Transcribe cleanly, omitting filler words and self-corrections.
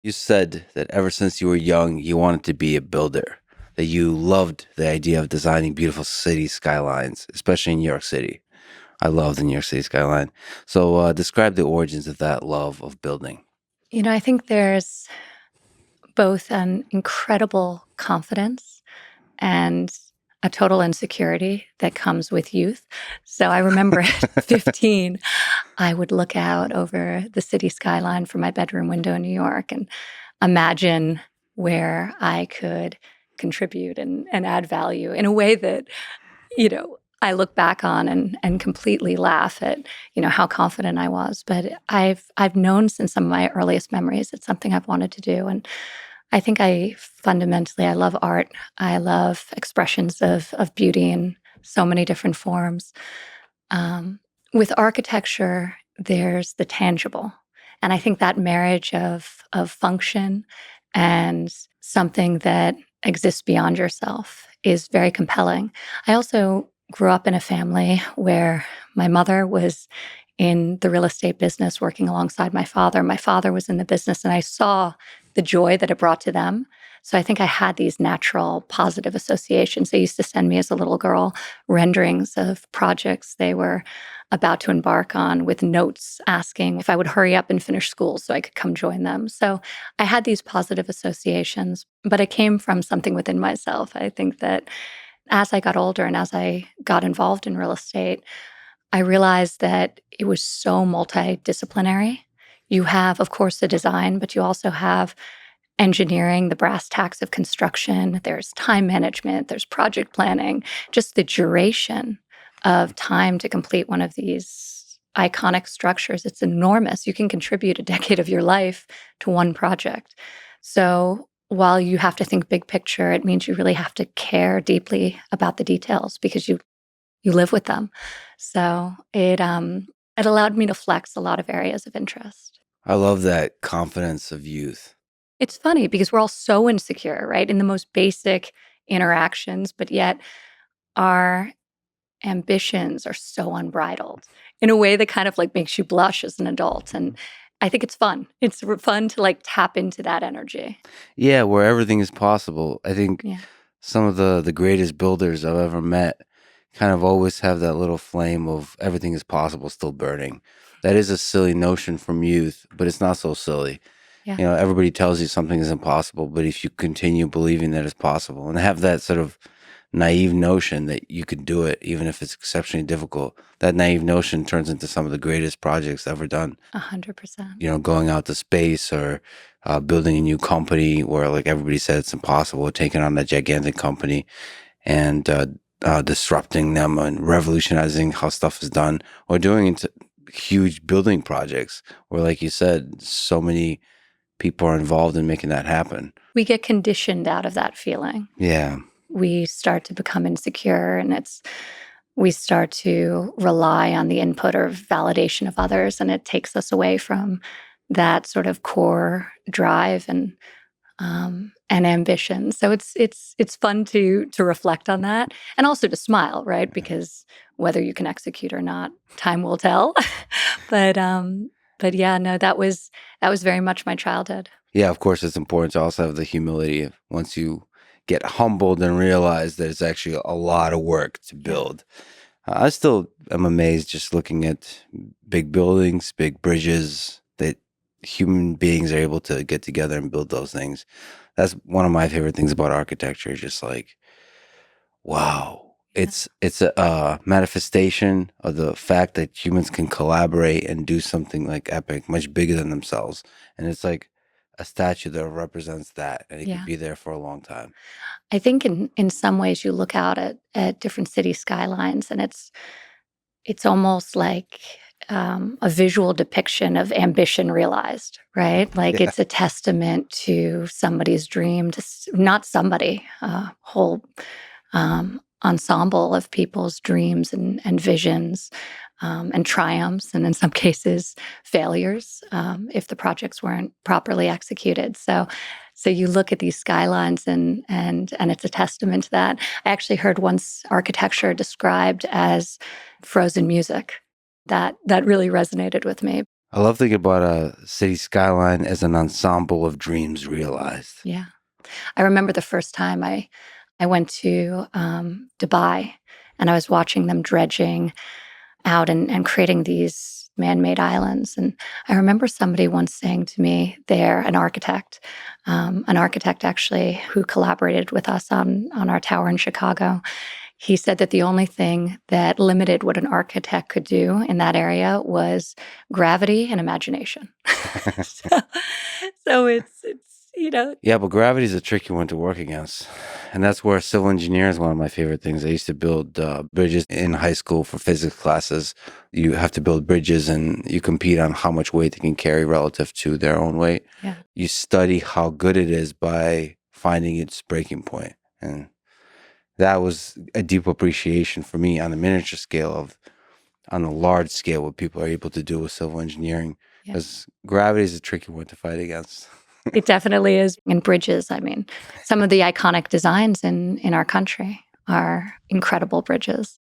You said that ever since you were young, you wanted to be a builder, that you loved the idea of designing beautiful city skylines, especially in New York City. I love the New York City skyline. So describe the origins of that love of building. I think there's both an incredible confidence and a total insecurity that comes with youth. So I remember at 15, I would look out over the city skyline from my bedroom window in New York and imagine where I could contribute and add value in a way that, I look back on and completely laugh at, how confident I was. But I've known since some of my earliest memories it's something I've wanted to do. And I think I love art. I love expressions of beauty in so many different forms. With architecture, there's the tangible. And I think that marriage of function and something that exists beyond yourself is very compelling. I also grew up in a family where my mother was in the real estate business working alongside my father. My father was in the business, and I saw the joy that it brought to them. So I think I had these natural positive associations. They used to send me as a little girl renderings of projects they were about to embark on with notes asking if I would hurry up and finish school so I could come join them. So I had these positive associations, but it came from something within myself. I think that as I got older and as I got involved in real estate, I realized that it was so multidisciplinary. You have, of course, the design, but you also have engineering, the brass tacks of construction. There's time management, there's project planning, just the duration of time to complete one of these iconic structures. It's enormous. You can contribute a decade of your life to one project. So while you have to think big picture, it means you really have to care deeply about the details because you live with them. So it allowed me to flex a lot of areas of interest. I love that confidence of youth. It's funny because we're all so insecure, right? In the most basic interactions, but yet our ambitions are so unbridled in a way that kind of like makes you blush as an adult. And I think it's fun. It's fun to like tap into that energy. Yeah, where everything is possible. I think Yeah. some of the greatest builders I've ever met kind of always have that little flame of everything is possible still burning. That is a silly notion from youth, but it's not so silly. Yeah. Everybody tells you something is impossible, but if you continue believing that it's possible and have that sort of naive notion that you could do it, even if it's exceptionally difficult, that naive notion turns into some of the greatest projects ever done. 100%. Going out to space or building a new company where like everybody said it's impossible, taking on a gigantic company and disrupting them and revolutionizing how stuff is done, or doing into huge building projects where, like you said, so many people are involved in making that happen. We get conditioned out of that feeling. Yeah. We start to become insecure, and we start to rely on the input or validation of others, and it takes us away from that sort of core drive and ambition. So it's fun to reflect on that and also to smile, right? Because whether you can execute or not, time will tell. but yeah, no, that was very much my childhood. Yeah, of course, it's important to also have the humility of once you get humbled and realize that it's actually a lot of work to build. I still am amazed just looking at big buildings, big bridges, that human beings are able to get together and build those things. That's one of my favorite things about architecture, just like, wow. Yeah. It's a manifestation of the fact that humans can collaborate and do something like epic, much bigger than themselves. And it's like a statue that represents that, and it Yeah. could be there for a long time. I think in some ways you look out at different city skylines, and it's almost like a visual depiction of ambition realized, right? Like Yeah. it's a testament to somebody's dream, not somebody, a whole ensemble of people's dreams and visions and triumphs, and in some cases failures if the projects weren't properly executed. So you look at these skylines and it's a testament to that. I actually heard once architecture described as frozen music. That really resonated with me. I love thinking about a city skyline as an ensemble of dreams realized. Yeah. I remember the first time I went to Dubai, and I was watching them dredging out and creating these man-made islands. And I remember somebody once saying to me, they're an architect actually who collaborated with us on our tower in Chicago. He said that the only thing that limited what an architect could do in that area was gravity and imagination. so, so it's. Yeah, but gravity is a tricky one to work against. And that's where civil engineering is one of my favorite things. I used to build bridges in high school for physics classes. You have to build bridges and you compete on how much weight they can carry relative to their own weight. Yeah. You study how good it is by finding its breaking point. And that was a deep appreciation for me on the miniature scale of on the large scale what people are able to do with civil engineering. Yeah. Because gravity is a tricky one to fight against. It definitely is. And bridges, I mean, some of the iconic designs in our country are incredible bridges.